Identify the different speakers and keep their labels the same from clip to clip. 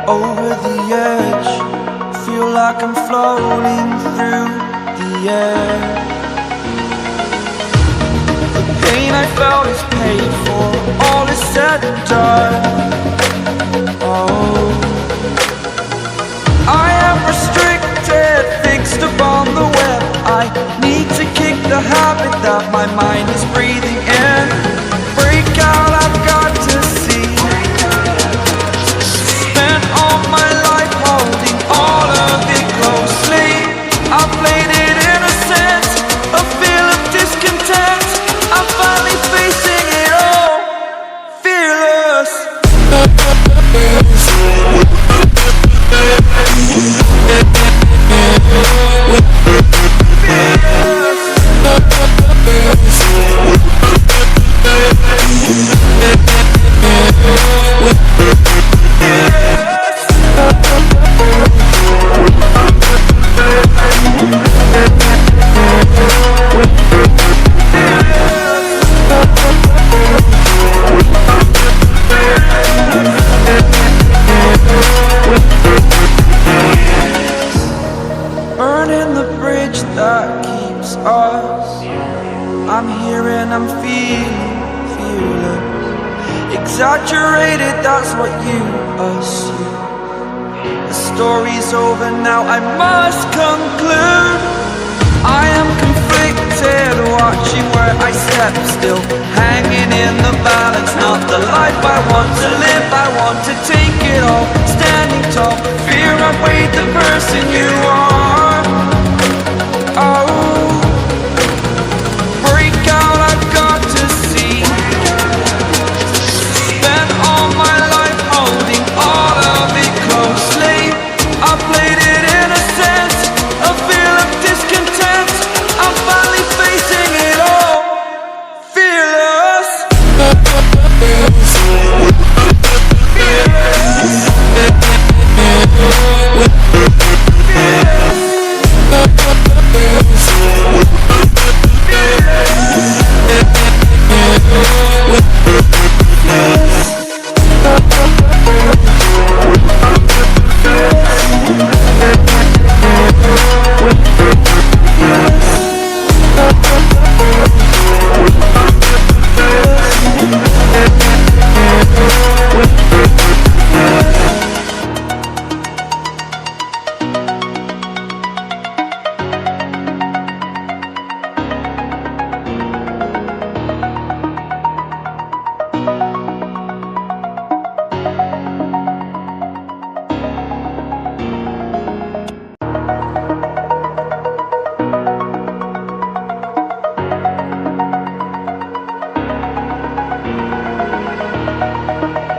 Speaker 1: over the edge. Feel like I'm floating through the air. The pain I felt is paid for, all is said and done. Oh, I am restricted, fixed upon the web. I need to kick the habit that my mind is breathing in. Break out, I've got to see. Spent all my life holding all of it closely. I played it innocent, a feel of discontent. I'm finally facing it all, fearless. Burning the bridge that keeps us. I'm here and I'm feeling fearless. Exaggerated, that's what you assume. The story's over now, I must conclude. I am conflicted, watching where I step still, hanging in the balance. Not the life I want to live, I want to take it all. Standing tall, fear outweighed the person you are. Oh, break out, I've got to see. Spent all my life holding all of it closely. I played it innocent, a feel of discontent. I'm finally facing it all, fearless.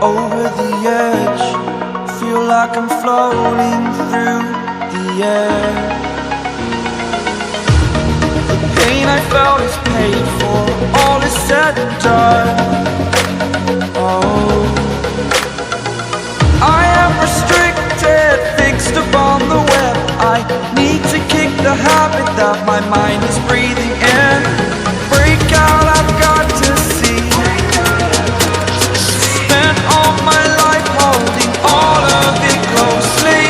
Speaker 1: Over the edge, feel like I'm floating through the air. The pain I felt is paid for, all is said and done. Oh, I am restricted, fixed upon the web. I need to kick the habit that my mind is breathing in. Break out, I've got to see. Spent all my life holding all of it closely.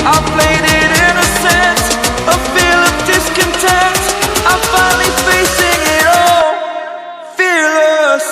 Speaker 1: I played it innocent, a feel of discontent. I'm finally facing it all, fearless.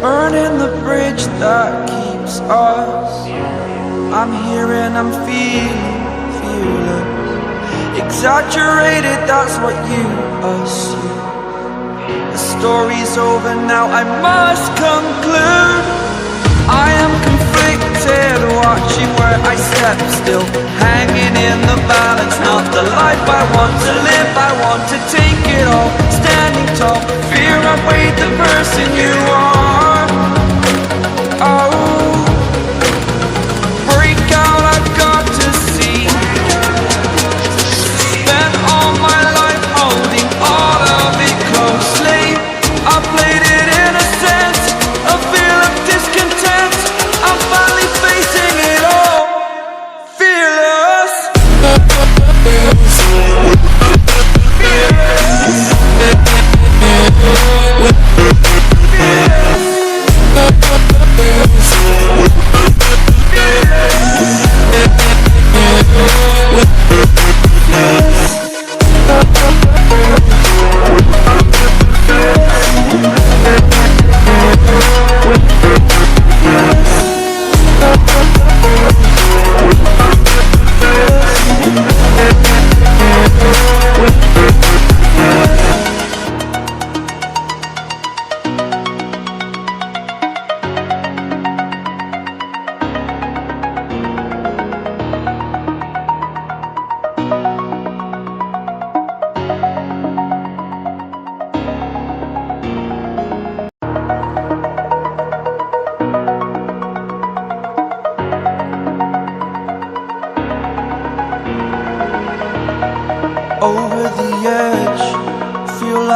Speaker 1: Burning the bridge that keeps us. I'm here and I'm feeling fearless. Exaggerated, that's what you assume. The story's over now, I must conclude. I am conflicted, watching where I step still, hanging in the balance. Not the life I want to live, I want to take it all. Standing tall, fear outweighed the person you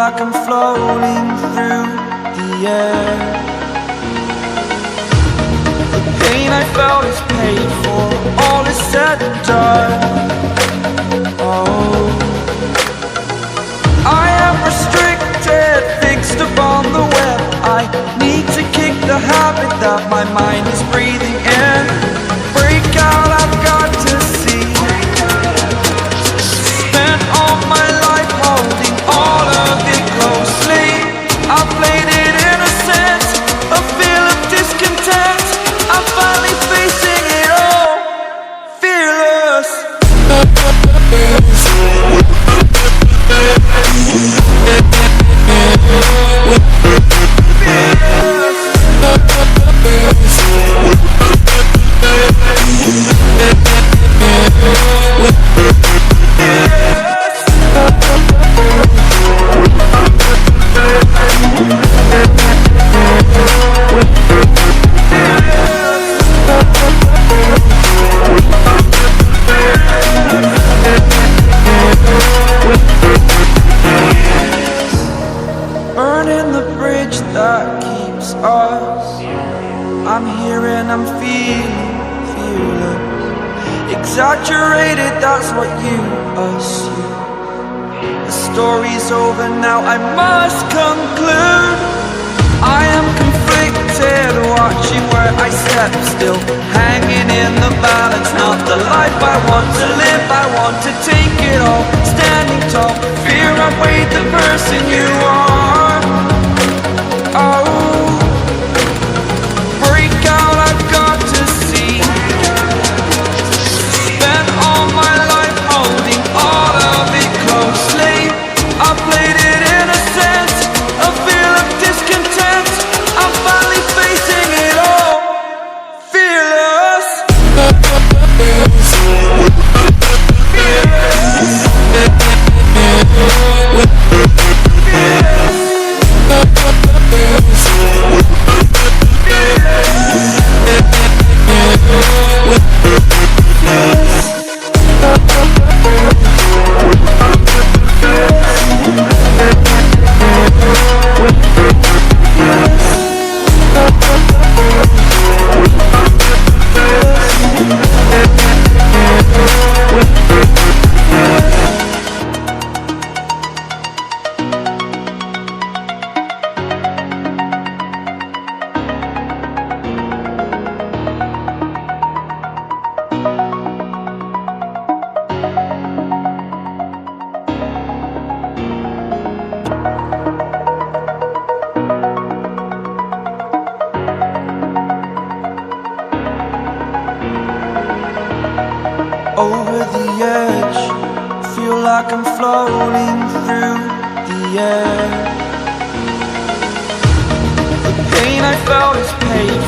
Speaker 1: like I'm floating through the air. The pain I felt is paid for, all is said and done. Oh, I am restricted, fixed upon the web. I need to kick the habit that my mind is breathing in. Break out, I've got to see. Spent all my life holding all of it closely. I played it innocent, a feel of discontent. I'm finally facing it all, fearless. Burning the bridge that keeps us. I'm here and I'm feeling fearless. Exaggerated, that's what you assume. The story's over now, I must conclude. I am conflicted, watching where I step still, hanging in the balance. Not the life I want to live, I want to take it all. Standing tall, fear I've weighed the person you are. Oh, break out, I've got to see. Spent all my life holding all of it closely. I played it innocent, a feel of discontent. I'm finally facing it all, fearless. Over the edge, feel like I'm floating through the air. The pain I felt is paid